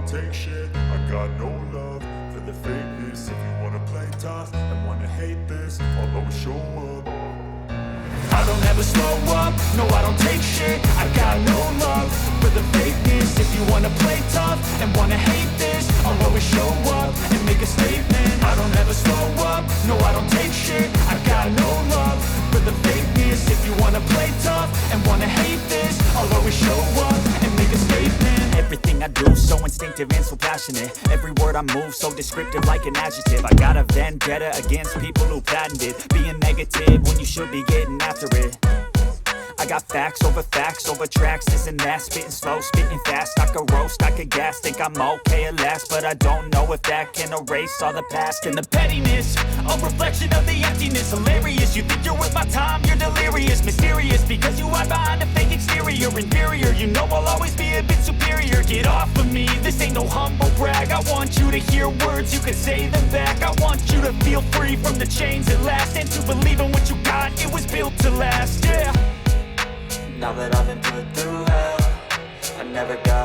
take shit. I got no love for the fakeness. If you wanna play tough and wanna hate this, I'll always show up. I don't ever slow up, no I don't take shit. I got no love for the fakeness. If you wanna play tough and wanna hate this, I'll always show up and make a statement. I don't ever slow up, no I don't take shit. I got no love for the fakeness. If you wanna play tough and wanna hate this, I'll always show up and make a statement. Everything I do so instinctive and so passionate. Every word I move so descriptive like an adjective. I got a vendetta against people who patented being negative when you should be getting after it. I got facts over tracks, this and that. Spitting slow, spitting fast. I could roast, I could gas. Think I'm okay at last, but I don't know if that can erase all the past. And the pettiness, a reflection of the emptiness. Hilarious, you think you're worth my time, you're delirious. Mysterious, because you hide behind a fake exterior. Inferior, you know I'll always be a bit superior. Get off of me, this ain't no humble brag. I want you to hear words, you can say them back. I want you to feel free from the chains at last, and to believe in what you got, it was built to last, yeah. Now that I've been put through hell, I never got